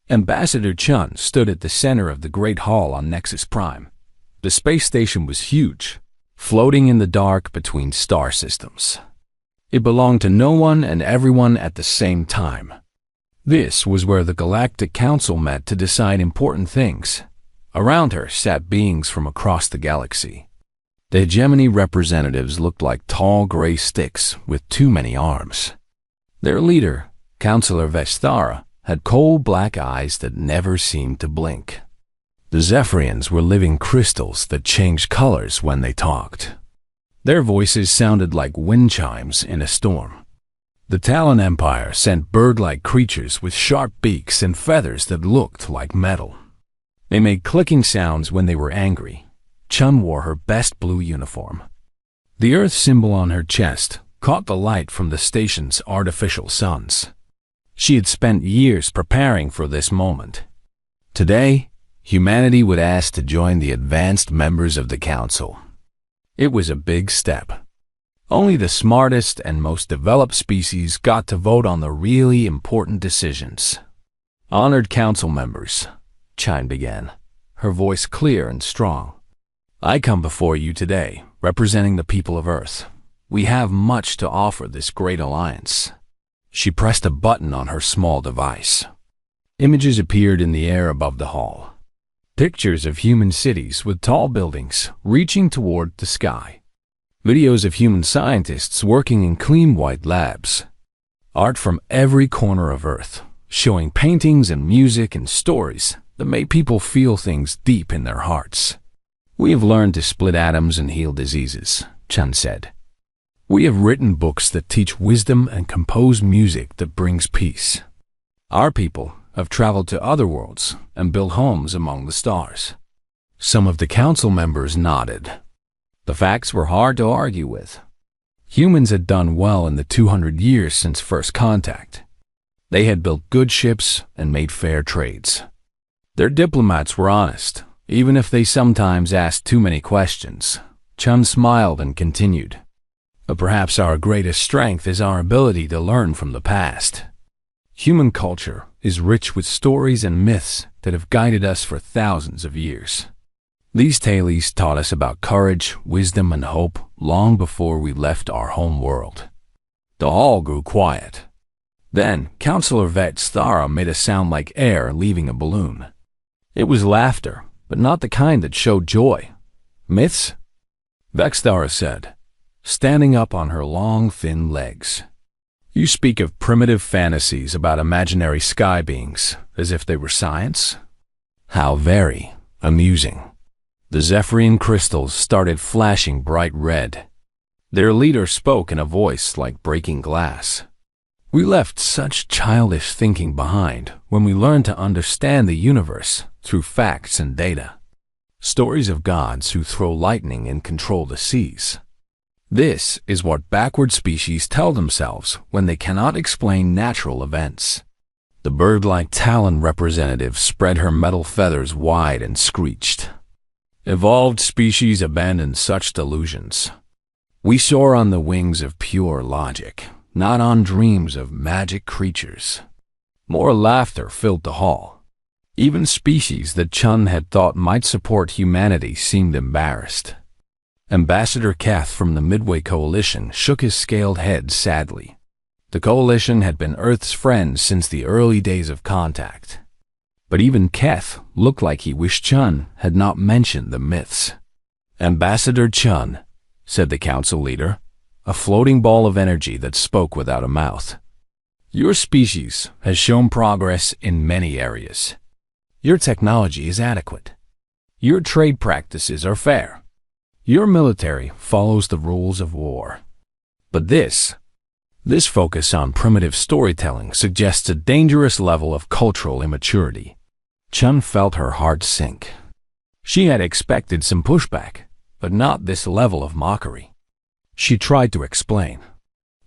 Ambassador Chun stood at the center of the Great Hall on Nexus Prime. The space station was huge, floating in the dark between star systems. It belonged to no one and everyone at the same time. This was where the Galactic Council met to decide important things. Around her sat beings from across the galaxy. The hegemony representatives looked like tall gray sticks with too many arms. Their leader, Councillor Vestara, had coal-black eyes that never seemed to blink. The Zephyrians were living crystals that changed colors when they talked. Their voices sounded like wind chimes in a storm. The Talon Empire sent bird-like creatures with sharp beaks and feathers that looked like metal. They made clicking sounds when they were angry. Chun wore her best blue uniform. The Earth symbol on her chest caught the light from the station's artificial suns. She had spent years preparing for this moment. Today, humanity would ask to join the advanced members of the Council. It was a big step. Only the smartest and most developed species got to vote on the really important decisions. Honored Council members, Chun began, her voice clear and strong. I come before you today, representing the people of Earth. We have much to offer this great alliance. She pressed a button on her small device. Images appeared in the air above the hall. Pictures of human cities with tall buildings reaching toward the sky. Videos of human scientists working in clean white labs. Art from every corner of Earth, showing paintings and music and stories that made people feel things deep in their hearts. We have learned to split atoms and heal diseases, Chun said. We have written books that teach wisdom and compose music that brings peace. Our people have traveled to other worlds and built homes among the stars. Some of the council members nodded. The facts were hard to argue with. Humans had done well in the 200 years since first contact. They had built good ships and made fair trades. Their diplomats were honest, even if they sometimes asked too many questions. Chun smiled and continued. But perhaps our greatest strength is our ability to learn from the past. Human culture is rich with stories and myths that have guided us for thousands of years. These tales taught us about courage, wisdom, and hope long before we left our home world. The hall grew quiet. Then, Councillor Vestara made a sound like air leaving a balloon. It was laughter, but not the kind that showed joy. Myths? Vestara said, standing up on her long, thin legs. You speak of primitive fantasies about imaginary sky beings, as if they were science? How very amusing. The Zephyrian crystals started flashing bright red. Their leader spoke in a voice like breaking glass. We left such childish thinking behind when we learned to understand the universe through facts and data. Stories of gods who throw lightning and control the seas. This is what backward species tell themselves when they cannot explain natural events. The bird-like Talon representative spread her metal feathers wide and screeched. Evolved species abandon such delusions. We soar on the wings of pure logic, not on dreams of magic creatures. More laughter filled the hall. Even species that Chun had thought might support humanity seemed embarrassed. Ambassador Keth from the Midway Coalition shook his scaled head sadly. The Coalition had been Earth's friend since the early days of contact. But even Keth looked like he wished Chun had not mentioned the myths. Ambassador Chun, said the council leader, a floating ball of energy that spoke without a mouth. Your species has shown progress in many areas. Your technology is adequate. Your trade practices are fair. Your military follows the rules of war. But this focus on primitive storytelling suggests a dangerous level of cultural immaturity. Chun felt her heart sink. She had expected some pushback, but not this level of mockery. She tried to explain.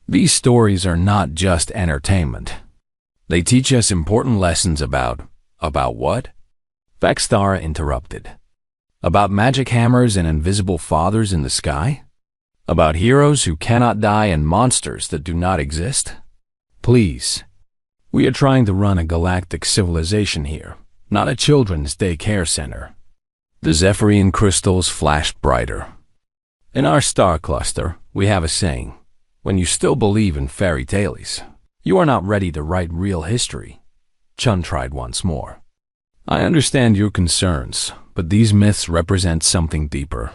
These stories are not just entertainment. They teach us important lessons about what? Vestara interrupted. About magic hammers and invisible fathers in the sky? About heroes who cannot die and monsters that do not exist? Please. We are trying to run a galactic civilization here, not a children's daycare center. The Zephyrian crystals flashed brighter. In our star cluster, we have a saying, when you still believe in fairy tales, you are not ready to write real history. Chun tried once more. I understand your concerns, but these myths represent something deeper.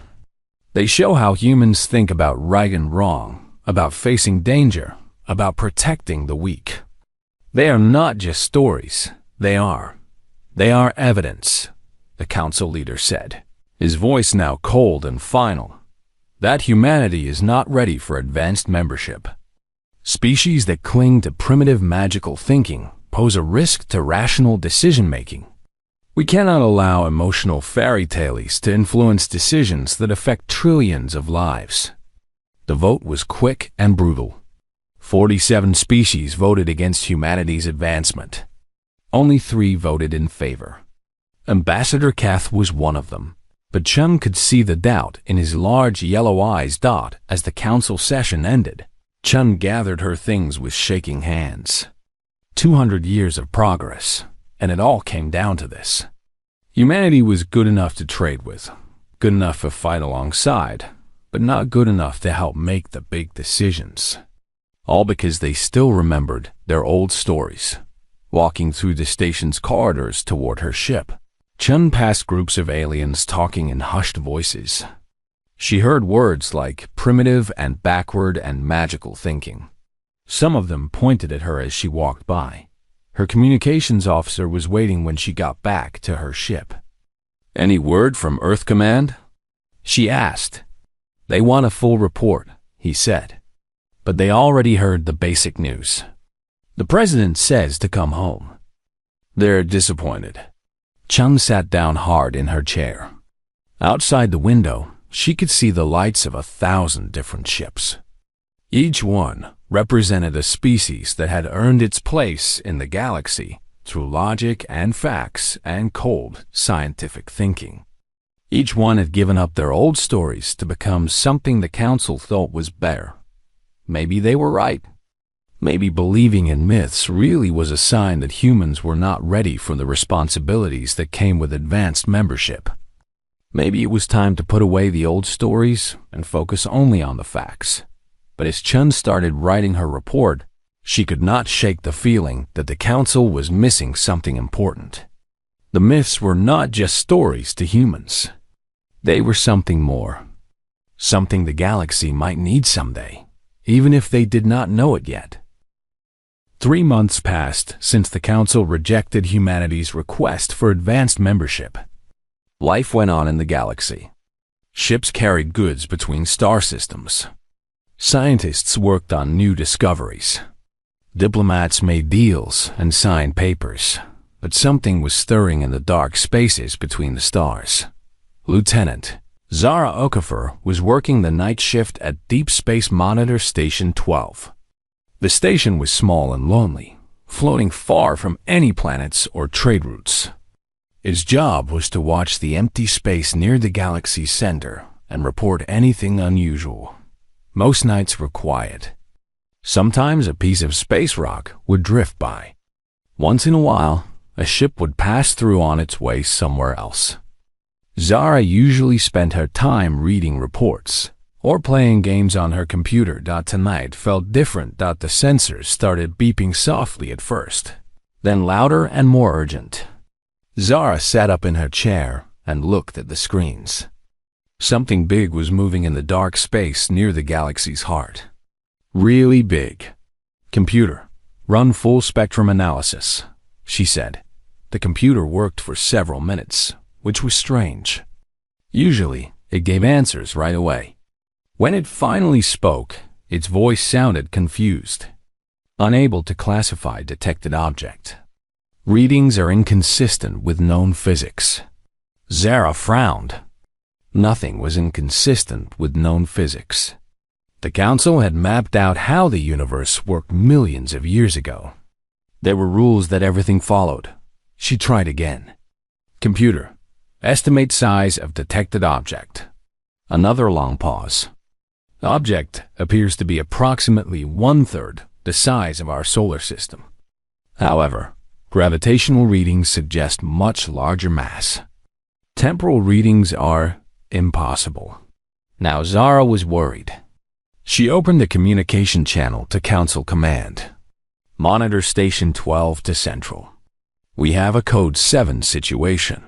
They show how humans think about right and wrong, about facing danger, about protecting the weak. They are not just stories, they are evidence, the council leader said, his voice now cold and final, that humanity is not ready for advanced membership. Species that cling to primitive magical thinking pose a risk to rational decision-making. We cannot allow emotional fairy tales to influence decisions that affect trillions of lives. The vote was quick and brutal. 47 species voted against humanity's advancement. Only 3 voted in favor. Ambassador Kath was one of them, but Chun could see the doubt in his large yellow eyes dot as the council session ended. Chun gathered her things with shaking hands. 200 years of progress, and it all came down to this. Humanity was good enough to trade with, good enough to fight alongside, but not good enough to help make the big decisions. All because they still remembered their old stories. Walking through the station's corridors toward her ship, Chun passed groups of aliens talking in hushed voices. She heard words like primitive and backward and magical thinking. Some of them pointed at her as she walked by. Her communications officer was waiting when she got back to her ship. "Any word from Earth Command?" she asked. "They want a full report," he said. But they already heard the basic news. "The president says to come home." They're disappointed. Chun sat down hard in her chair. Outside the window, she could see the lights of 1,000 different ships. Each one represented a species that had earned its place in the galaxy through logic and facts and cold scientific thinking. Each one had given up their old stories to become something the council thought was better. Maybe they were right. Maybe believing in myths really was a sign that humans were not ready for the responsibilities that came with advanced membership. Maybe it was time to put away the old stories and focus only on the facts. But as Chun started writing her report, she could not shake the feeling that the council was missing something important. The myths were not just stories to humans. They were something more. Something the galaxy might need someday, even if they did not know it yet. 3 months passed since the council rejected humanity's request for advanced membership. Life went on in the galaxy. Ships carried goods between star systems. Scientists worked on new discoveries. Diplomats made deals and signed papers, but something was stirring in the dark spaces between the stars. Lieutenant Zara Okafor was working the night shift at Deep Space Monitor Station 12. The station was small and lonely, floating far from any planets or trade routes. Its job was to watch the empty space near the galaxy's center and report anything unusual. Most nights were quiet. Sometimes a piece of space rock would drift by. Once in a while, a ship would pass through on its way somewhere else. Zara usually spent her time reading reports or playing games on her computer. Tonight felt different. The sensors started beeping softly at first, then louder and more urgent. Zara sat up in her chair and looked at the screens. Something big was moving in the dark space near the galaxy's heart. Really big. "Computer, run full spectrum analysis," she said. The computer worked for several minutes, which was strange. Usually, it gave answers right away. When it finally spoke, its voice sounded confused. Unable to classify detected object. Readings are inconsistent with known physics. Zara frowned. Nothing was inconsistent with known physics. The council had mapped out how the universe worked millions of years ago. There were rules that everything followed. She tried again. "Computer, estimate size of detected object." Another long pause. "The object appears to be approximately 1/3 the size of our solar system." However, gravitational readings suggest much larger mass. Temporal readings are impossible. Now Zara was worried. She opened the communication channel to Council Command. Monitor Station 12 to Central. We have a Code 7 situation.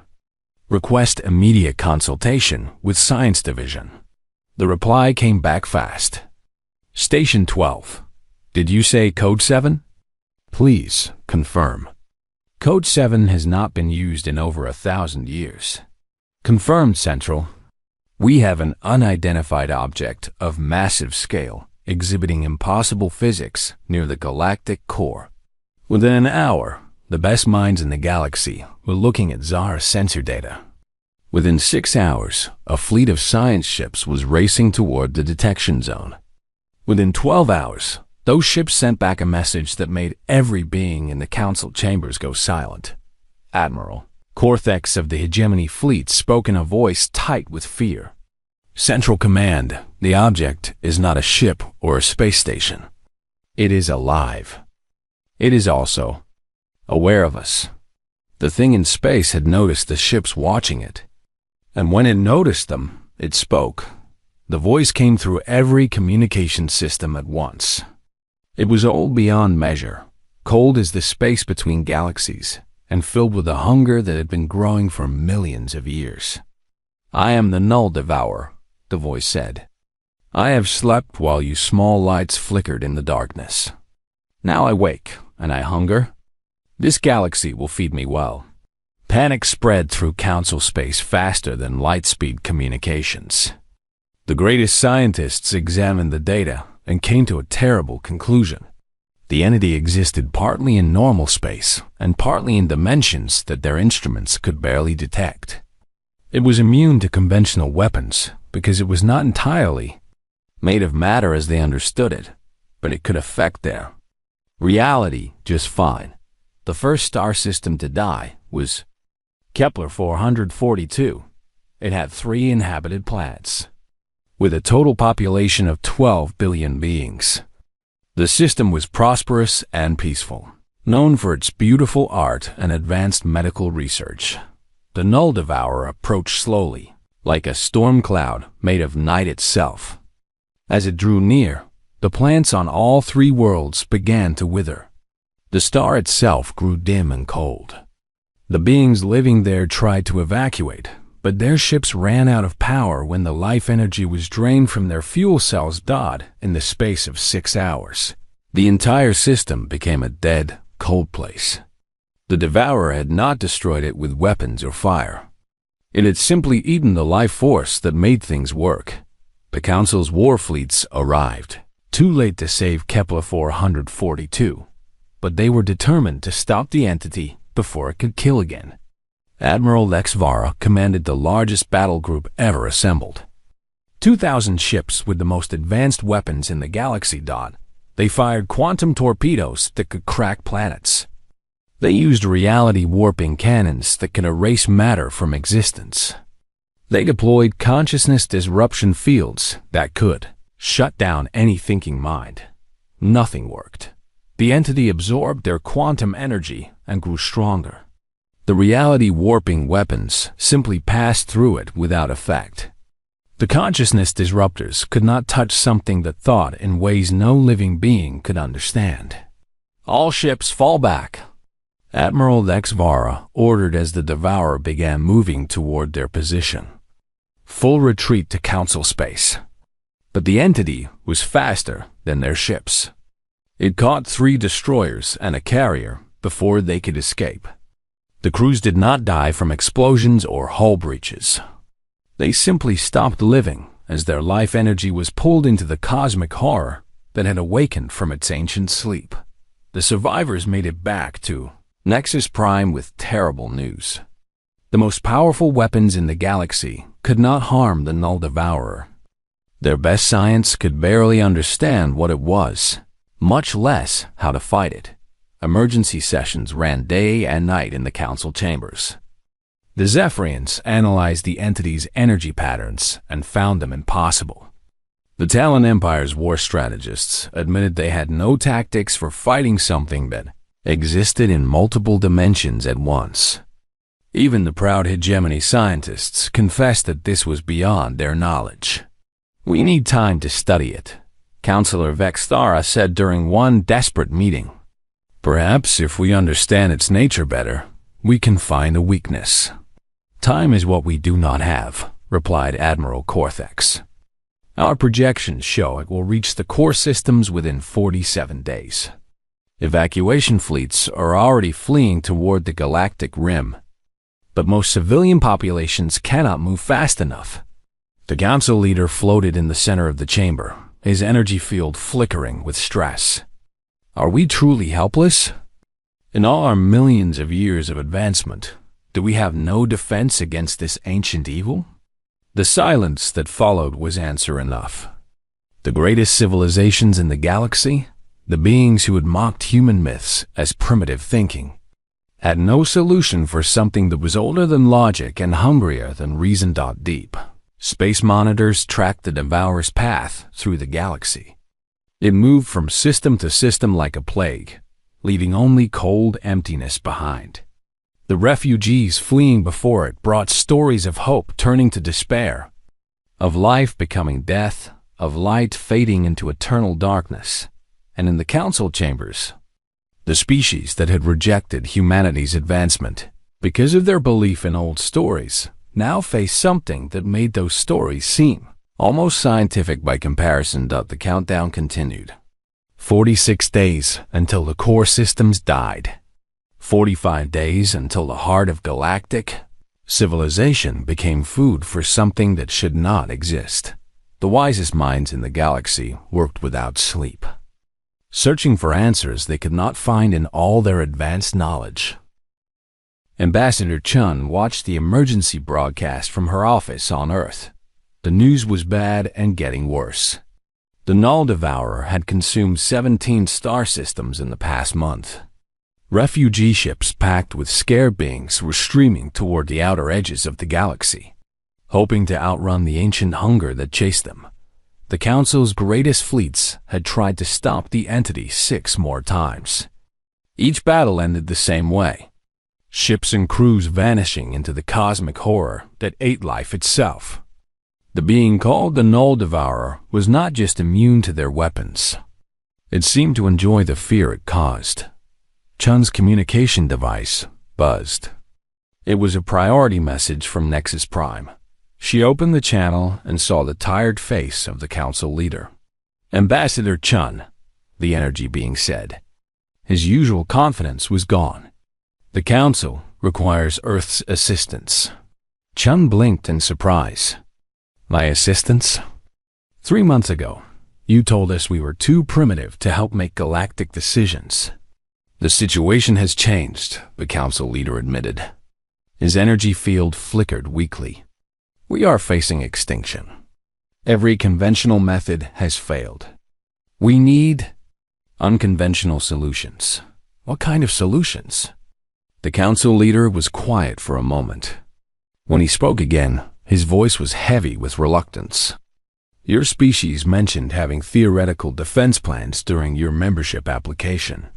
Request immediate consultation with Science Division. The reply came back fast. Station 12. Did you say Code 7? Please confirm. Code 7 has not been used in over 1,000 years. Confirmed, Central. We have an unidentified object of massive scale exhibiting impossible physics near the galactic core. Within an hour, the best minds in the galaxy were looking at Zara's sensor data. Within 6 hours, a fleet of science ships was racing toward the detection zone. Within 12 hours, those ships sent back a message that made every being in the council chambers go silent. Admiral Cortex of the Hegemony Fleet spoke in a voice tight with fear. Central Command, the object is not a ship or a space station. It is alive. It is also aware of us. The thing in space had noticed the ships watching it. And when it noticed them, it spoke. The voice came through every communication system at once. It was old beyond measure, cold as the space between galaxies, and filled with a hunger that had been growing for millions of years. I am the Null Devourer, the voice said. I have slept while you small lights flickered in the darkness. Now I wake, and I hunger. This galaxy will feed me well. Panic spread through council space faster than light-speed communications. The greatest scientists examined the data and came to a terrible conclusion. The entity existed partly in normal space and partly in dimensions that their instruments could barely detect. It was immune to conventional weapons because it was not entirely made of matter as they understood it, but it could affect their reality just fine. The first star system to die was Kepler 442. It had 3 inhabited planets, with a total population of 12 billion beings. The system was prosperous and peaceful, known for its beautiful art and advanced medical research. The Null Devourer approached slowly, like a storm cloud made of night itself. As it drew near, the plants on all 3 worlds began to wither. The star itself grew dim and cold. The beings living there tried to evacuate, but their ships ran out of power when the life energy was drained from their fuel cells in the space of 6 hours. The entire system became a dead, cold place. The Devourer had not destroyed it with weapons or fire. It had simply eaten the life force that made things work. The Council's war fleets arrived, too late to save Kepler 442, but they were determined to stop the entity before it could kill again. Admiral Lex Vara commanded the largest battle group ever assembled. 2,000 ships with the most advanced weapons in the galaxy. They fired quantum torpedoes that could crack planets. They used reality-warping cannons that could erase matter from existence. They deployed consciousness disruption fields that could shut down any thinking mind. Nothing worked. The entity absorbed their quantum energy and grew stronger. The reality-warping weapons simply passed through it without effect. The consciousness disruptors could not touch something that thought in ways no living being could understand. All ships fall back. Admiral Lex Vara ordered as the Devourer began moving toward their position. Full retreat to Council space. But the entity was faster than their ships. It caught 3 destroyers and a carrier before they could escape. The crews did not die from explosions or hull breaches. They simply stopped living as their life energy was pulled into the cosmic horror that had awakened from its ancient sleep. The survivors made it back to Nexus Prime with terrible news. The most powerful weapons in the galaxy could not harm the Null Devourer. Their best science could barely understand what it was, much less how to fight it. Emergency sessions ran day and night in the council chambers. The Zephyrians analyzed the entity's energy patterns and found them impossible. The Talon Empire's war strategists admitted they had no tactics for fighting something that existed in multiple dimensions at once. Even the proud hegemony scientists confessed that this was beyond their knowledge. "We need time to study it," Counselor Vexthara said during one desperate meeting. "Perhaps if we understand its nature better, we can find a weakness." "Time is what we do not have," replied Admiral Cortex. "Our projections show it will reach the core systems within 47 days. Evacuation fleets are already fleeing toward the galactic rim, but most civilian populations cannot move fast enough." The council leader floated in the center of the chamber, his energy field flickering with stress. "Are we truly helpless? In all our millions of years of advancement, do we have no defense against this ancient evil?" The silence that followed was answer enough. The greatest civilizations in the galaxy, the beings who had mocked human myths as primitive thinking, had no solution for something that was older than logic and hungrier than reason. Deep space monitors tracked the Devourer's path through the galaxy. It moved from system to system like a plague, leaving only cold emptiness behind. The refugees fleeing before it brought stories of hope turning to despair, of life becoming death, of light fading into eternal darkness. And in the council chambers, the species that had rejected humanity's advancement because of their belief in old stories now faced something that made those stories seem almost scientific by comparison. The countdown continued. 46 days until the core systems died. 45 days until the heart of galactic civilization became food for something that should not exist. The wisest minds in the galaxy worked without sleep, searching for answers they could not find in all their advanced knowledge. Ambassador Chun watched the emergency broadcast from her office on Earth. The news was bad and getting worse. The Null Devourer had consumed 17 star systems in the past month. Refugee ships packed with scared beings were streaming toward the outer edges of the galaxy, hoping to outrun the ancient hunger that chased them. The Council's greatest fleets had tried to stop the entity 6 more times. Each battle ended the same way. Ships and crews vanishing into the cosmic horror that ate life itself. The being called the Null Devourer was not just immune to their weapons. It seemed to enjoy the fear it caused. Chun's communication device buzzed. It was a priority message from Nexus Prime. She opened the channel and saw the tired face of the council leader. "Ambassador Chun," the energy being said. His usual confidence was gone. "The council requires Earth's assistance." Chun blinked in surprise. "My assistance? 3 months ago, you told us we were too primitive to help make galactic decisions." "The situation has changed," the council leader admitted. His energy field flickered weakly. "We are facing extinction. Every conventional method has failed. We need unconventional solutions." "What kind of solutions?" The council leader was quiet for a moment. When he spoke again, his voice was heavy with reluctance. "Your species mentioned having theoretical defense plans during your membership application.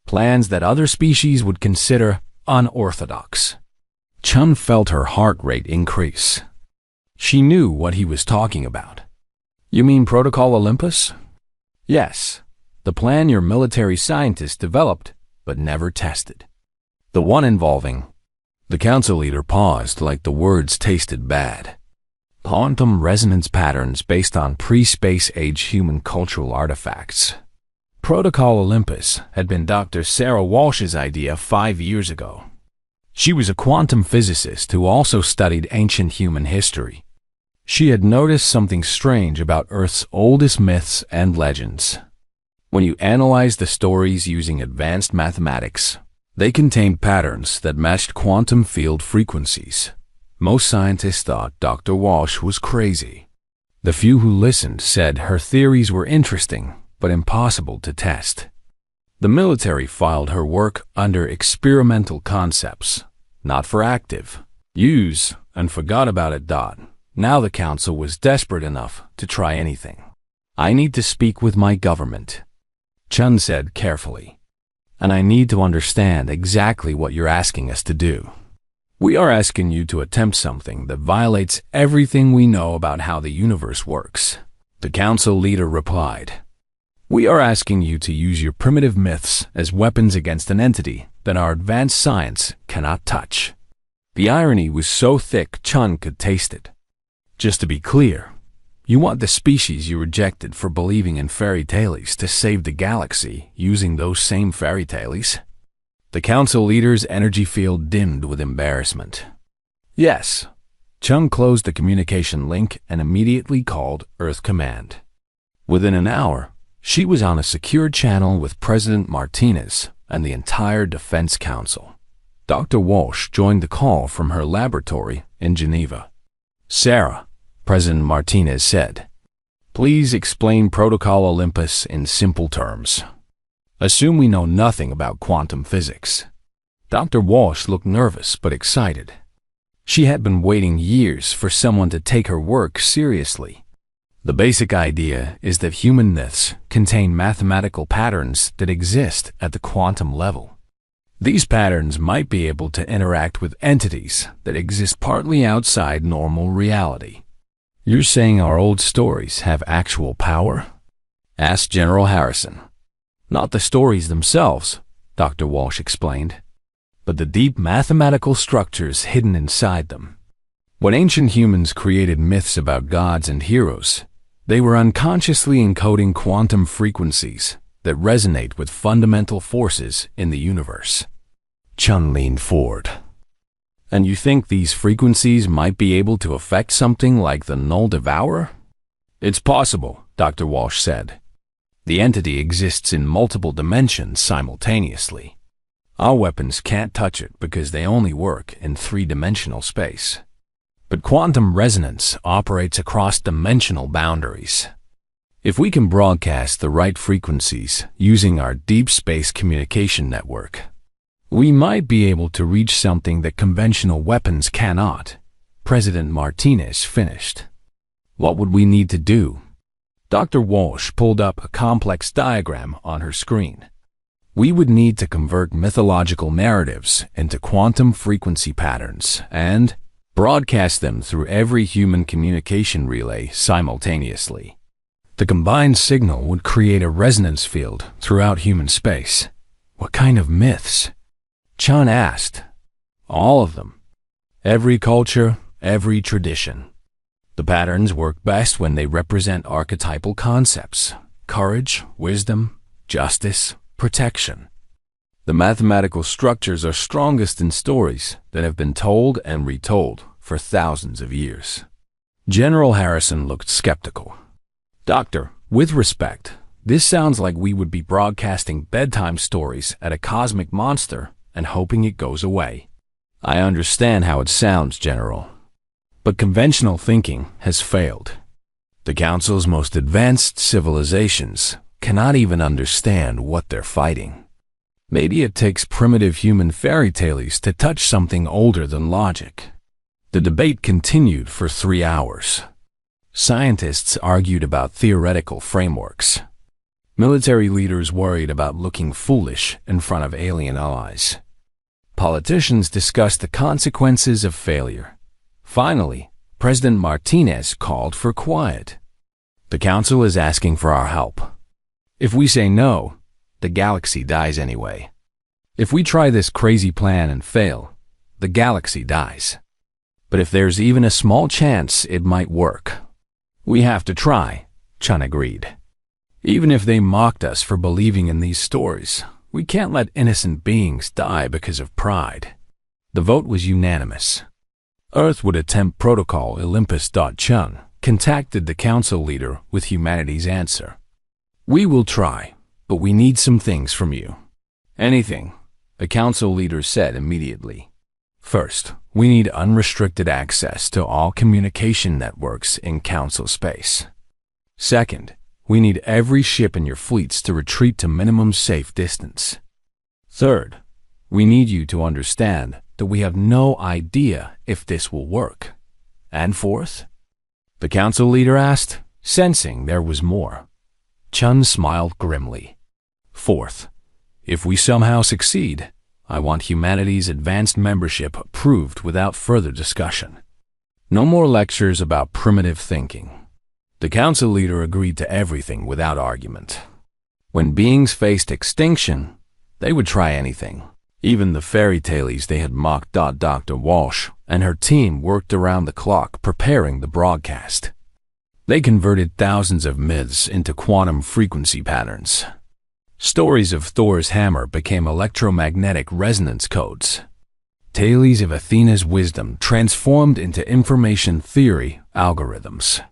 Plans that other species would consider unorthodox." Chun felt her heart rate increase. She knew what he was talking about. "You mean Protocol Olympus?" "Yes, the plan your military scientists developed but never tested. The one involving..." The council leader paused like the words tasted bad. "Quantum resonance patterns based on pre-space age human cultural artifacts." Protocol Olympus had been Dr. Sarah Walsh's idea 5 years ago. She was a quantum physicist who also studied ancient human history. She had noticed something strange about Earth's oldest myths and legends. When you analyzed the stories using advanced mathematics, they contained patterns that matched quantum field frequencies. Most scientists thought Dr. Walsh was crazy. The few who listened said her theories were interesting, but impossible to test. The military filed her work under experimental concepts, not for active use, and forgot about it. Now the council was desperate enough to try anything. "I need to speak with my government," Chun said carefully. and I need to understand exactly what you're asking us to do. We are asking you to attempt something that violates everything we know about how the universe works. The council leader replied, "We are asking you to use your primitive myths as weapons against an entity that our advanced science cannot touch." The irony was so thick Chun could taste it. Just to be clear, you want the species you rejected for believing in fairy tales to save the galaxy using those same fairy tales? The council leader's energy field dimmed with embarrassment. Yes. Chun closed the communication link and immediately called Earth Command. Within an hour, she was on a secure channel with President Martinez and the entire Defense Council. Dr. Walsh joined the call from her laboratory in Geneva. "Sarah," President Martinez said, "please explain Protocol Olympus in simple terms. Assume we know nothing about quantum physics." Dr. Walsh looked nervous but excited. She had been waiting years for someone to take her work seriously. The basic idea is that human myths contain mathematical patterns that exist at the quantum level. These patterns might be able to interact with entities that exist partly outside normal reality. "You're saying our old stories have actual power?" asked General Harrison. "Not the stories themselves," Dr. Walsh explained, "but the deep mathematical structures hidden inside them. When ancient humans created myths about gods and heroes, they were unconsciously encoding quantum frequencies that resonate with fundamental forces in the universe." Chun leaned forward. "And you think these frequencies might be able to affect something like the Null Devourer?" "It's possible," Dr. Walsh said. "The entity exists in multiple dimensions simultaneously. Our weapons can't touch it because they only work in three-dimensional space. But quantum resonance operates across dimensional boundaries. If we can broadcast the right frequencies using our deep space communication network, we might be able to reach something that conventional weapons cannot." President Martinez finished. "What would we need to do?" Dr. Walsh pulled up a complex diagram on her screen. "We would need to convert mythological narratives into quantum frequency patterns and broadcast them through every human communication relay simultaneously. The combined signal would create a resonance field throughout human space." "What kind of myths?" Chun asked. "All of them. Every culture, every tradition. The patterns work best when they represent archetypal concepts: courage, wisdom, justice, protection. The mathematical structures are strongest in stories that have been told and retold for thousands of years." General Harrison looked skeptical. "Doctor, with respect, this sounds like we would be broadcasting bedtime stories at a cosmic monster and hoping it goes away." "I understand how it sounds, General. But conventional thinking has failed. The Council's most advanced civilizations cannot even understand what they're fighting. Maybe it takes primitive human fairy tales to touch something older than logic." The debate continued for 3 hours. Scientists argued about theoretical frameworks. Military leaders worried about looking foolish in front of alien allies. Politicians discussed the consequences of failure. Finally, President Martinez called for quiet. "The Council is asking for our help. If we say no, the galaxy dies anyway. If we try this crazy plan and fail, the galaxy dies. But if there's even a small chance it might work, we have to try," Chun agreed. "Even if they mocked us for believing in these stories, we can't let innocent beings die because of pride." The vote was unanimous. Earth would attempt Protocol Olympus. Chun contacted the Council leader with humanity's answer. "We will try, but we need some things from you." "Anything," the Council leader said immediately. "First, we need unrestricted access to all communication networks in Council space. Second, we need every ship in your fleets to retreat to minimum safe distance. Third, we need you to understand that we have no idea if this will work. And fourth?" the Council leader asked, sensing there was more. Chun smiled grimly. "Fourth, If we somehow succeed, I want humanity's advanced membership approved without further discussion. No more lectures about primitive thinking. The council leader agreed to everything without argument. When beings faced extinction, they would try anything. Even the fairy tales they had mocked. Dr. Walsh and her team worked around the clock preparing the broadcast. They converted thousands of myths into quantum frequency patterns. Stories of Thor's hammer became electromagnetic resonance codes. Tales of Athena's wisdom transformed into information theory algorithms.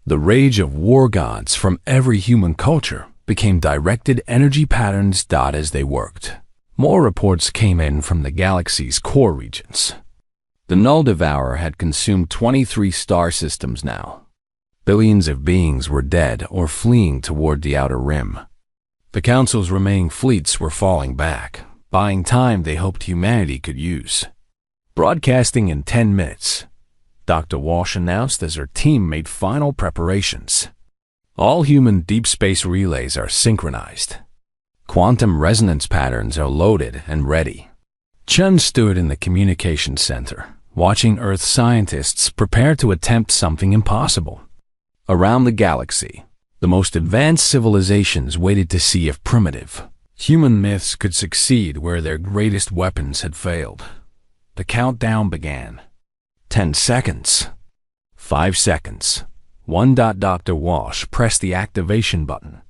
The rage of war gods from every human culture became directed energy patterns. As they worked, more reports came in from the galaxy's core regions. The Null Devourer had consumed 23 star systems now. Billions of beings were dead or fleeing toward the outer rim. The Council's remaining fleets were falling back, buying time they hoped humanity could use. Broadcasting in 10 minutes, Dr. Walsh announced as her team made final preparations. All human deep space relays are synchronized. Quantum resonance patterns are loaded and ready. Chun stood in the communications center, watching Earth scientists prepare to attempt something impossible. Around the galaxy, the most advanced civilizations waited to see if primitive human myths could succeed where their greatest weapons had failed. The countdown began. 10 seconds. 5 seconds. 1. Dr. Walsh pressed the activation button,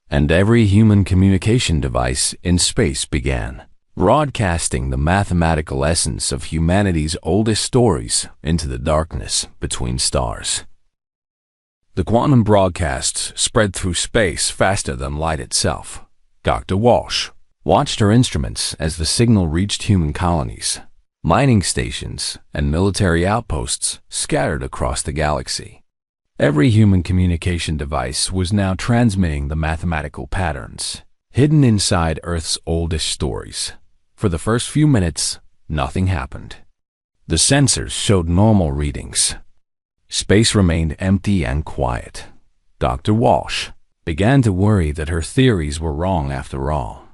and every human communication device in space began broadcasting the mathematical essence of humanity's oldest stories into the darkness between stars. The quantum broadcasts spread through space faster than light itself. Dr. Walsh watched her instruments as the signal reached human colonies, mining stations, and military outposts scattered across the galaxy. Every human communication device was now transmitting the mathematical patterns hidden inside Earth's oldest stories. For the first few minutes, nothing happened. The sensors showed normal readings. Space remained empty and quiet. Dr. Walsh began to worry that her theories were wrong after all.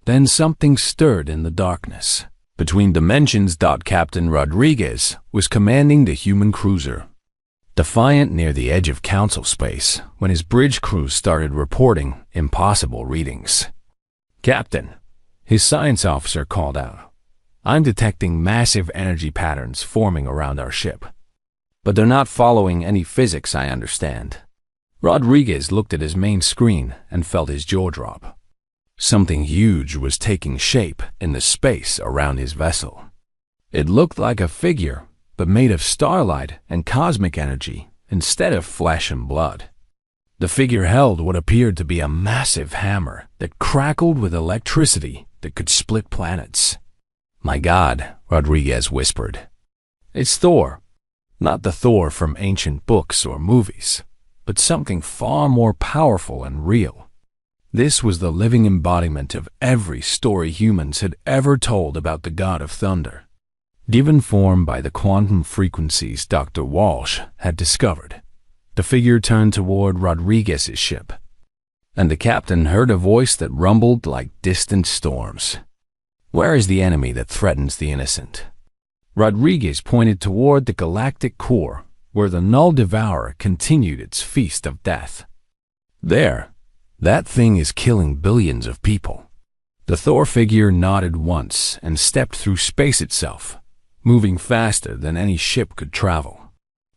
Then something stirred in the darkness. Between dimensions. Captain Rodriguez was commanding the human cruiser, defiant near the edge of council space when his bridge crew started reporting impossible readings. "Captain," his science officer called out, "I'm detecting massive energy patterns forming around our ship. But they're not following any physics I understand." Rodriguez looked at his main screen and felt his jaw drop. Something huge was taking shape in the space around his vessel. It looked like a figure, but made of starlight and cosmic energy instead of flesh and blood. The figure held what appeared to be a massive hammer that crackled with electricity that could split planets. "My God," Rodriguez whispered. "It's Thor. Not the Thor from ancient books or movies, but something far more powerful and real. This was the living embodiment of every story humans had ever told about the god of thunder, given form by the quantum frequencies Dr. Walsh had discovered." The figure turned toward Rodriguez's ship, and the captain heard a voice that rumbled like distant storms. "Where is the enemy that threatens the innocent?" Rodriguez pointed toward the galactic core, where the Null Devourer continued its feast of death. "There, that thing is killing billions of people." The Thor figure nodded once and stepped through space itself, moving faster than any ship could travel.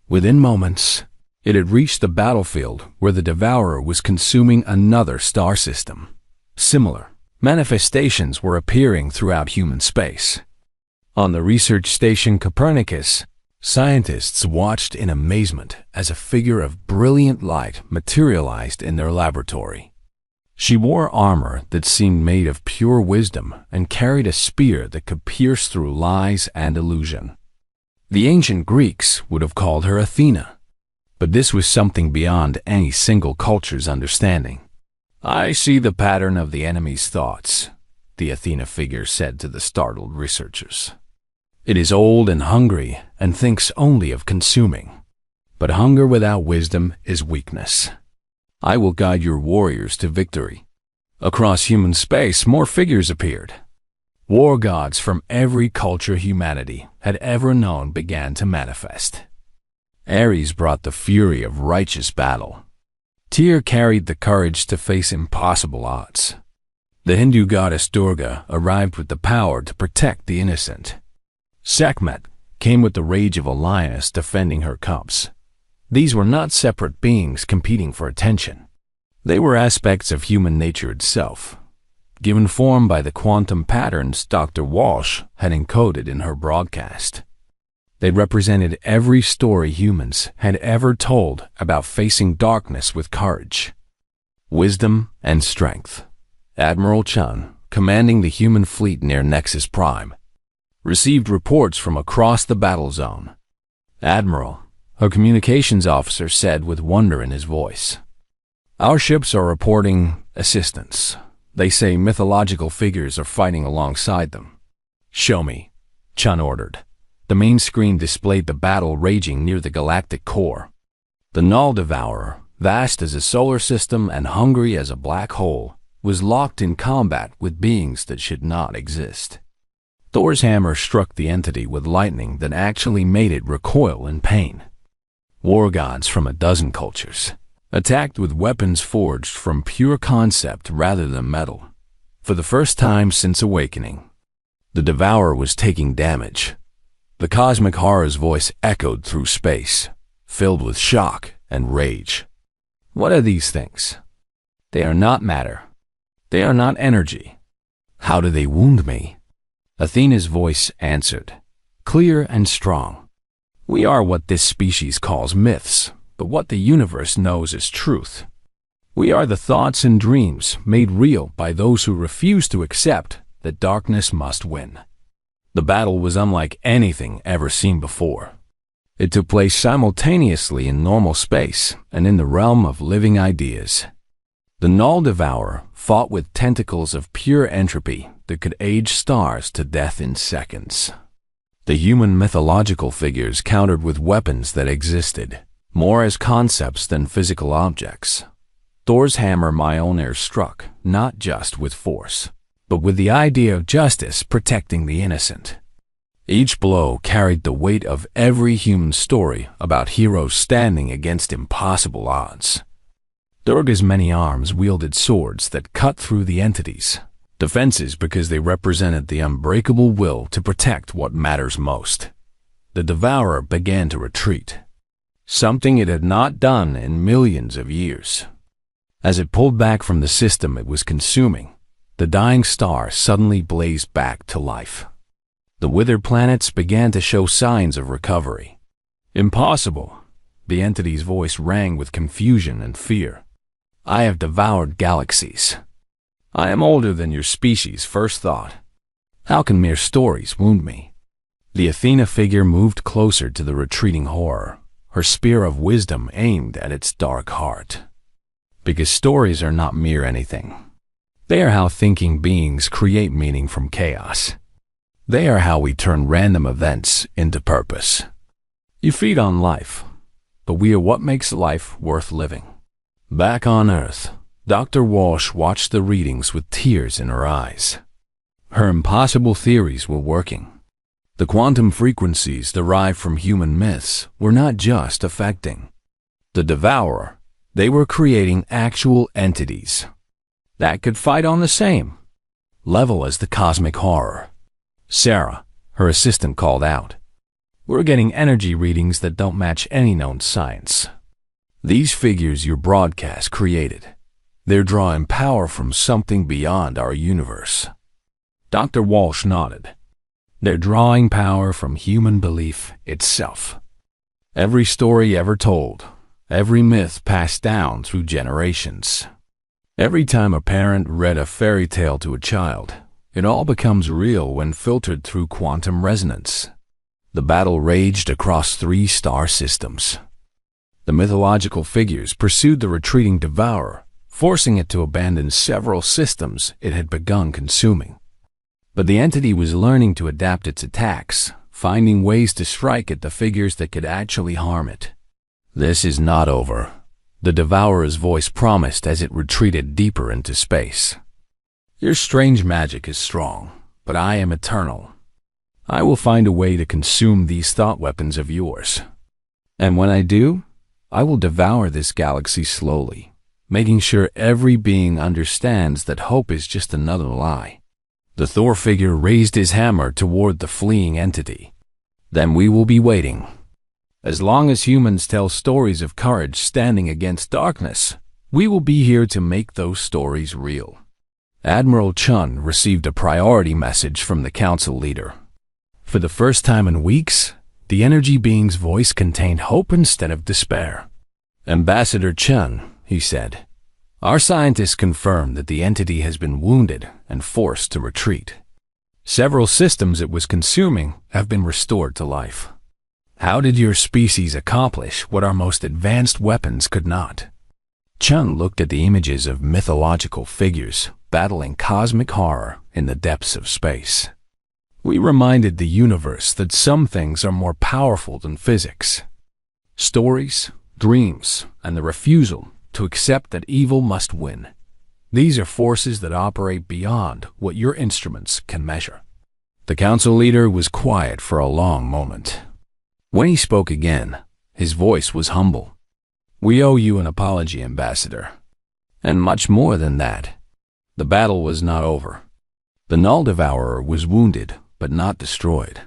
Within moments, it had reached the battlefield where the Devourer was consuming another star system. Similar manifestations were appearing throughout human space. On the research station Copernicus, scientists watched in amazement as a figure of brilliant light materialized in their laboratory. She wore armor that seemed made of pure wisdom and carried a spear that could pierce through lies and illusion. The ancient Greeks would have called her Athena, but this was something beyond any single culture's understanding. "I see the pattern of the enemy's thoughts," the Athena figure said to the startled researchers. "It is old and hungry and thinks only of consuming. But hunger without wisdom is weakness. I will guide your warriors to victory." Across human space, more figures appeared. War gods from every culture humanity had ever known began to manifest. Ares brought the fury of righteous battle. Tyr carried the courage to face impossible odds. The Hindu goddess Durga arrived with the power to protect the innocent. Sekhmet came with the rage of a lioness defending her cubs. These were not separate beings competing for attention. They were aspects of human nature itself, given form by the quantum patterns Dr. Walsh had encoded in her broadcast. They represented every story humans had ever told about facing darkness with courage, wisdom, and strength. Admiral Chun, commanding the human fleet near Nexus Prime, received reports from across the battle zone. "Admiral," her communications officer said with wonder in his voice, "our ships are reporting assistance. They say mythological figures are fighting alongside them." "Show me," Chun ordered. The main screen displayed the battle raging near the galactic core. The Null Devourer, vast as a solar system and hungry as a black hole, was locked in combat with beings that should not exist. Thor's hammer struck the entity with lightning that actually made it recoil in pain. War gods from a dozen cultures attacked with weapons forged from pure concept rather than metal. For the first time since awakening, the Devourer was taking damage. The cosmic horror's voice echoed through space, filled with shock and rage. "What are these things? They are not matter. They are not energy. How do they wound me?" Athena's voice answered, clear and strong. "We are what this species calls myths, but what the universe knows is truth. We are the thoughts and dreams made real by those who refuse to accept that darkness must win." The battle was unlike anything ever seen before. It took place simultaneously in normal space and in the realm of living ideas. The Null Devourer fought with tentacles of pure entropy that could age stars to death in seconds. The human mythological figures countered with weapons that existed more as concepts than physical objects. Thor's hammer Mjolnir struck not just with force, but with the idea of justice protecting the innocent. Each blow carried the weight of every human story about heroes standing against impossible odds. Durga's many arms wielded swords that cut through the entities, defenses because they represented the unbreakable will to protect what matters most. The Devourer began to retreat, something it had not done in millions of years. As it pulled back from the system it was consuming, the dying star suddenly blazed back to life. The withered planets began to show signs of recovery. "Impossible!" The entity's voice rang with confusion and fear. "I have devoured galaxies. I am older than your species' first thought. How can mere stories wound me?" The Athena figure moved closer to the retreating horror, her spear of wisdom aimed at its dark heart. "Because stories are not mere anything. They are how thinking beings create meaning from chaos. They are how we turn random events into purpose. You feed on life, but we are what makes life worth living." Back on Earth, Dr. Walsh watched the readings with tears in her eyes. Her impossible theories were working. The quantum frequencies derived from human myths were not just affecting the Devourer. They were creating actual entities that could fight on the same level as the cosmic horror. "Sarah," her assistant called out, "we're getting energy readings that don't match any known science. These figures your broadcast created, they're drawing power from something beyond our universe." Dr. Walsh nodded. "They're drawing power from human belief itself. Every story ever told, every myth passed down through generations. Every time a parent read a fairy tale to a child, it all becomes real when filtered through quantum resonance." The battle raged across 3 star systems. The mythological figures pursued the retreating Devourer, forcing it to abandon several systems it had begun consuming. But the entity was learning to adapt its attacks, finding ways to strike at the figures that could actually harm it. "This is not over," the Devourer's voice promised as it retreated deeper into space. Your strange magic is strong, but I am eternal. I will find a way to consume these thought weapons of yours. And when I do, I will devour this galaxy slowly, making sure every being understands that hope is just another lie." The Thor figure raised his hammer toward the fleeing entity. "Then we will be waiting. As long as humans tell stories of courage standing against darkness, we will be here to make those stories real." Admiral Chun received a priority message from the council leader. For the first time in weeks, the energy being's voice contained hope instead of despair. "Ambassador Chun," he said, "our scientists confirm that the entity has been wounded and forced to retreat. Several systems it was consuming have been restored to life. How did your species accomplish what our most advanced weapons could not?" Chun looked at the images of mythological figures battling cosmic horror in the depths of space. "We reminded the universe that some things are more powerful than physics. Stories, dreams, and the refusal to accept that evil must win. These are forces that operate beyond what your instruments can measure." The council leader was quiet for a long moment. When he spoke again, his voice was humble. "We owe you an apology, Ambassador. And much more than that. The battle was not over. The Null Devourer was wounded, but not destroyed.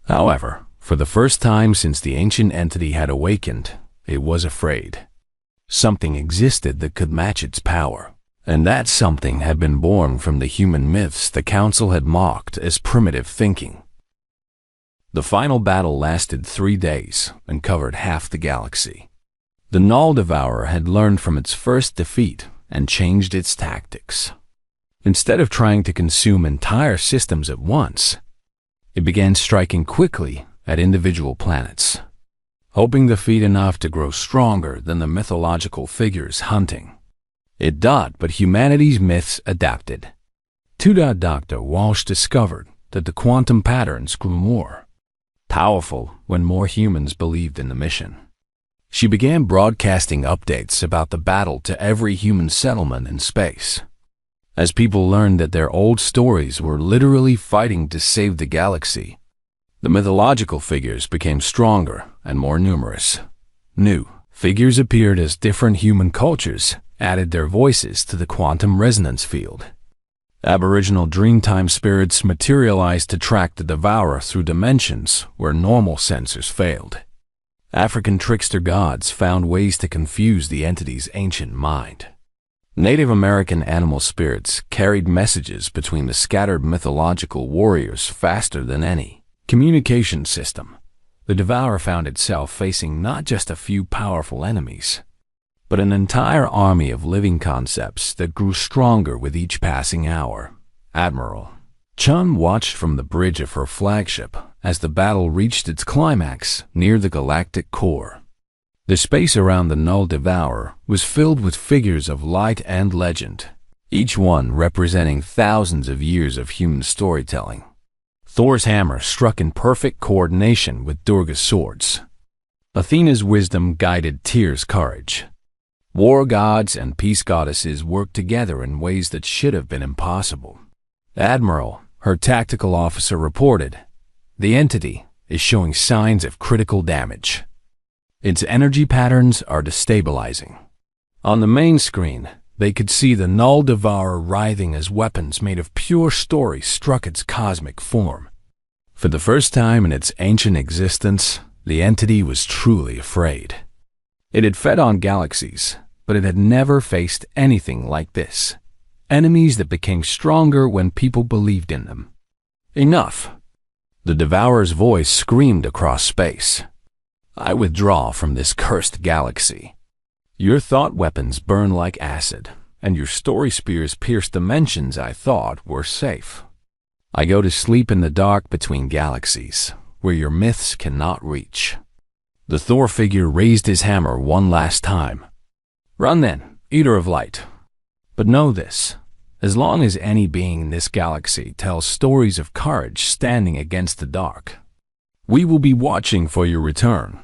However, for the first time since the ancient entity had awakened, it was afraid. Something existed that could match its power, and that something had been born from the human myths the Council had mocked as primitive thinking." The final battle lasted 3 days and covered half the galaxy. The Null Devourer had learned from its first defeat and changed its tactics. Instead of trying to consume entire systems at once, it began striking quickly at individual planets, hoping to feed enough to grow stronger than the mythological figures hunting. It did, but humanity's myths adapted. Dr. Walsh discovered that the quantum patterns grew more powerful when more humans believed in the mission. She began broadcasting updates about the battle to every human settlement in space. As people learned that their old stories were literally fighting to save the galaxy, the mythological figures became stronger and more numerous. New figures appeared as different human cultures added their voices to the quantum resonance field. Aboriginal Dreamtime spirits materialized to track the devourer through dimensions where normal sensors failed. African trickster gods found ways to confuse the entity's ancient mind. Native American animal spirits carried messages between the scattered mythological warriors faster than any communication system. The devourer found itself facing not just a few powerful enemies, but an entire army of living concepts that grew stronger with each passing hour. Admiral Chun watched from the bridge of her flagship as the battle reached its climax near the galactic core. The space around the Null Devourer was filled with figures of light and legend, each one representing thousands of years of human storytelling. Thor's hammer struck in perfect coordination with Durga's swords. Athena's wisdom guided Tyr's courage. War gods and peace goddesses worked together in ways that should have been impossible. Admiral, her tactical officer, reported, "The entity is showing signs of critical damage. Its energy patterns are destabilizing." On the main screen, they could see the Null Devourer writhing as weapons made of pure story struck its cosmic form. For the first time in its ancient existence, the entity was truly afraid. It had fed on galaxies, but it had never faced anything like this. Enemies that became stronger when people believed in them. Enough! The Devourer's voice screamed across space. "I withdraw from this cursed galaxy. Your thought weapons burn like acid, and your story spears pierce dimensions I thought were safe. I go to sleep in the dark between galaxies, where your myths cannot reach." The Thor figure raised his hammer one last time. "Run then, Eater of Light. But know this, as long as any being in this galaxy tells stories of courage standing against the dark, we will be watching for your return."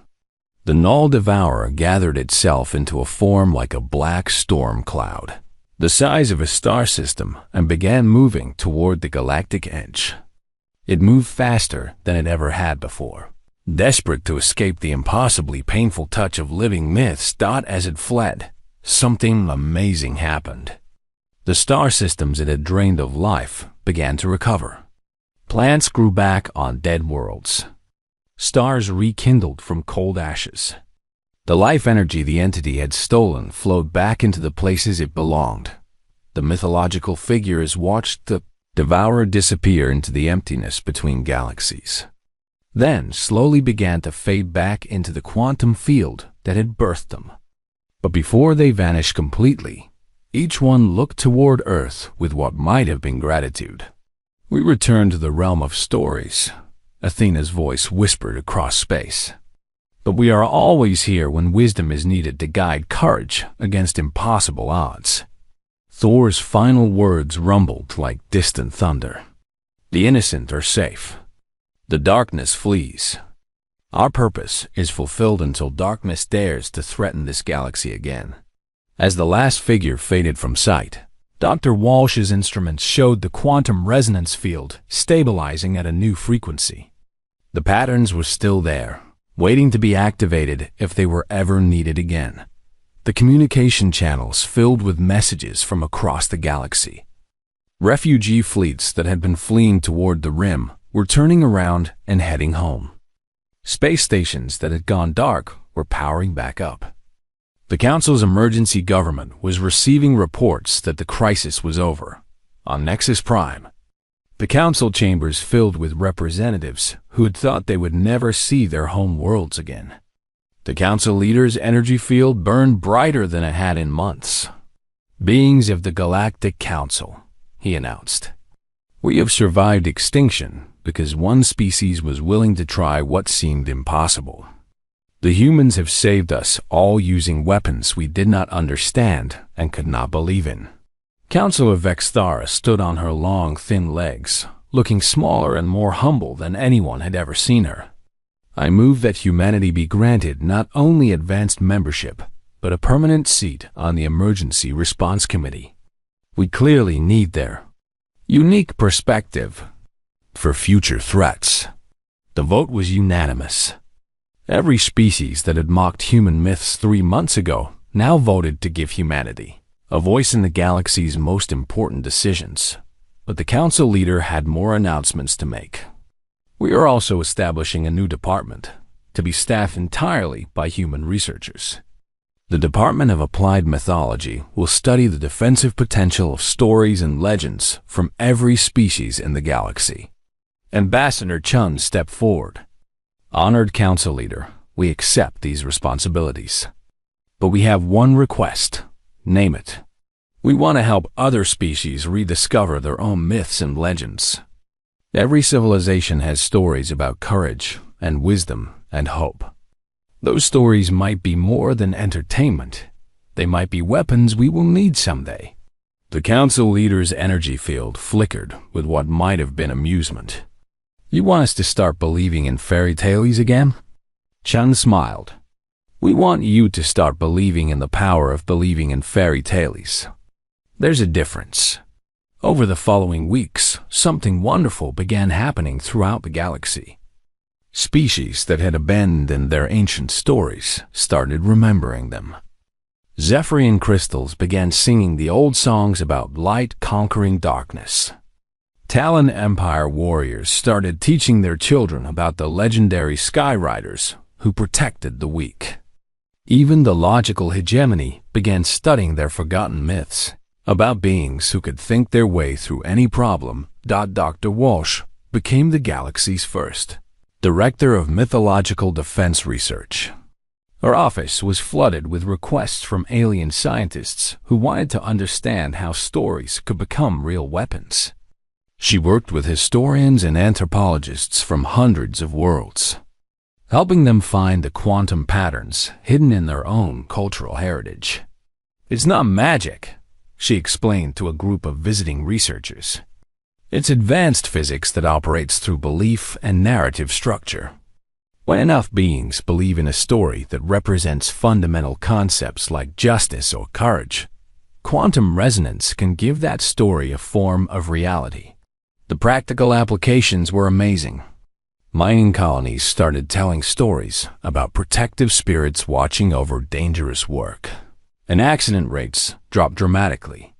The Null Devourer gathered itself into a form like a black storm cloud. the size of a star system, and began moving toward the galactic edge. It moved faster than it ever had before. Desperate to escape the impossibly painful touch of living myths, as it fled, something amazing happened. The star systems it had drained of life began to recover. Plants grew back on dead worlds. Stars rekindled from cold ashes. The life energy the entity had stolen flowed back into the places it belonged. The mythological figures watched the devourer disappear into the emptiness between galaxies. Then slowly began to fade back into the quantum field that had birthed them. But before they vanished completely, each one looked toward Earth with what might have been gratitude. We returned to the realm of stories, Athena's voice whispered across space. But we are always here when wisdom is needed to guide courage against impossible odds. Thor's final words rumbled like distant thunder. The innocent are safe. The darkness flees. Our purpose is fulfilled until darkness dares to threaten this galaxy again. As the last figure faded from sight, Dr. Walsh's instruments showed the quantum resonance field stabilizing at a new frequency. The patterns were still there, waiting to be activated if they were ever needed again. The communication channels filled with messages from across the galaxy. Refugee fleets that had been fleeing toward the rim were turning around and heading home. Space stations that had gone dark were powering back up. The Council's emergency government was receiving reports that the crisis was over. On Nexus Prime, the Council chambers filled with representatives who had thought they would never see their home worlds again. The Council leader's energy field burned brighter than it had in months. "Beings of the Galactic Council," he announced. "We have survived extinction because one species was willing to try what seemed impossible. The humans have saved us, all using weapons we did not understand and could not believe in." Councilor Vexthara stood on her long, thin legs, looking smaller and more humble than anyone had ever seen her. "I move that humanity be granted not only advanced membership, but a permanent seat on the Emergency Response Committee. We clearly need their unique perspective for future threats." The vote was unanimous. Every species that had mocked human myths 3 months ago now voted to give humanity a voice in the galaxy's most important decisions. But the Council leader had more announcements to make. "We are also establishing a new department to be staffed entirely by human researchers. The Department of Applied Mythology will study the defensive potential of stories and legends from every species in the galaxy." Ambassador Chun stepped forward. "Honored Council Leader, we accept these responsibilities. But we have one request. Name it. We want to help other species rediscover their own myths and legends. Every civilization has stories about courage and wisdom and hope. Those stories might be more than entertainment. They might be weapons we will need someday." The Council leader's energy field flickered with what might have been amusement. "You want us to start believing in fairy tales again?" Chun smiled. "We want you to start believing in the power of believing in fairy tales. There's a difference." Over the following weeks, something wonderful began happening throughout the galaxy. Species that had abandoned their ancient stories started remembering them. Zephyrian crystals began singing the old songs about light conquering darkness. Talon Empire warriors started teaching their children about the legendary Skyriders who protected the weak. Even the logical hegemony began studying their forgotten myths about beings who could think their way through any problem. Dr. Walsh became the galaxy's first Director of Mythological Defense Research. Her office was flooded with requests from alien scientists who wanted to understand how stories could become real weapons. She worked with historians and anthropologists from hundreds of worlds, helping them find the quantum patterns hidden in their own cultural heritage. "It's not magic," she explained to a group of visiting researchers. "It's advanced physics that operates through belief and narrative structure. When enough beings believe in a story that represents fundamental concepts like justice or courage, Quantum resonance can give that story a form of reality. The practical applications were amazing. Mining colonies started telling stories about protective spirits watching over dangerous work, and accident rates dropped dramatically.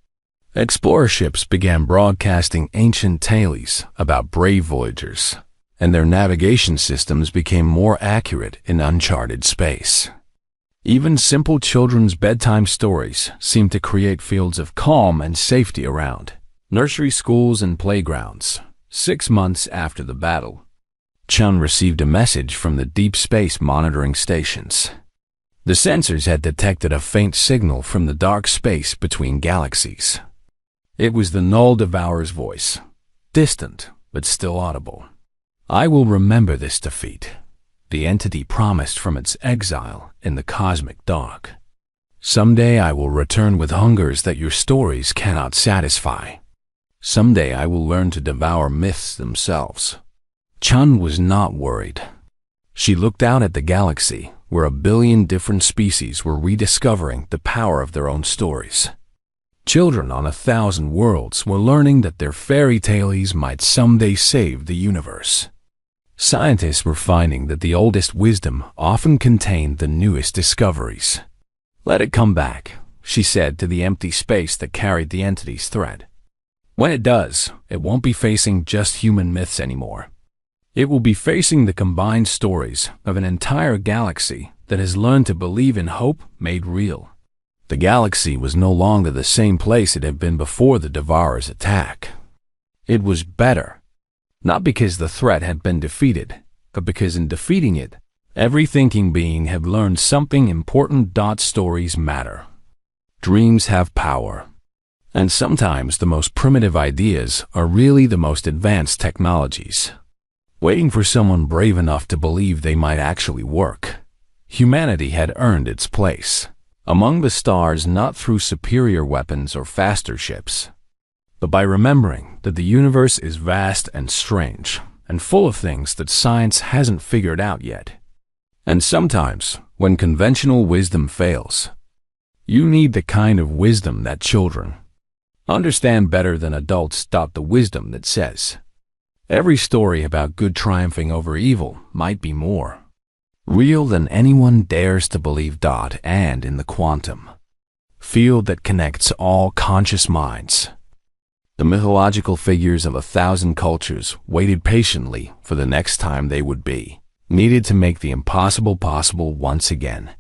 Explorer ships began broadcasting ancient tales about brave voyagers, and their navigation systems became more accurate in uncharted space. Even simple children's bedtime stories seemed to create fields of calm and safety around nursery schools and playgrounds. 6 months after the battle, Chun received a message from the deep space monitoring stations. The sensors had detected a faint signal from the dark space between galaxies. It was the Null Devourer's voice, distant but still audible. "I will remember this defeat," the entity promised from its exile in the cosmic dark. "Someday I will return with hungers that your stories cannot satisfy. Someday I will learn to devour myths themselves." Chun was not worried. She looked out at the galaxy, where 1 billion different species were rediscovering the power of their own stories. Children on 1,000 worlds were learning that their fairy tales might someday save the universe. Scientists were finding that the oldest wisdom often contained the newest discoveries. "Let it come back," she said to the empty space that carried the entity's thread. "When it does, it won't be facing just human myths anymore. It will be facing the combined stories of an entire galaxy that has learned to believe in hope made real." The galaxy was no longer the same place it had been before the Devourer's attack. It was better, not because the threat had been defeated, but because in defeating it, every thinking being had learned something important. Stories matter. Dreams have power. And sometimes the most primitive ideas are really the most advanced technologies, waiting for someone brave enough to believe they might actually work. Humanity had earned its place among the stars, not through superior weapons or faster ships, but by remembering that the universe is vast and strange and full of things that science hasn't figured out yet. And sometimes, when conventional wisdom fails, you need the kind of wisdom that children understand better than adults. The wisdom that says, every story about good triumphing over evil might be more real than anyone dares to believe. And in the quantum field that connects all conscious minds, the mythological figures of 1,000 cultures waited patiently for the next time they would be needed to make the impossible possible once again.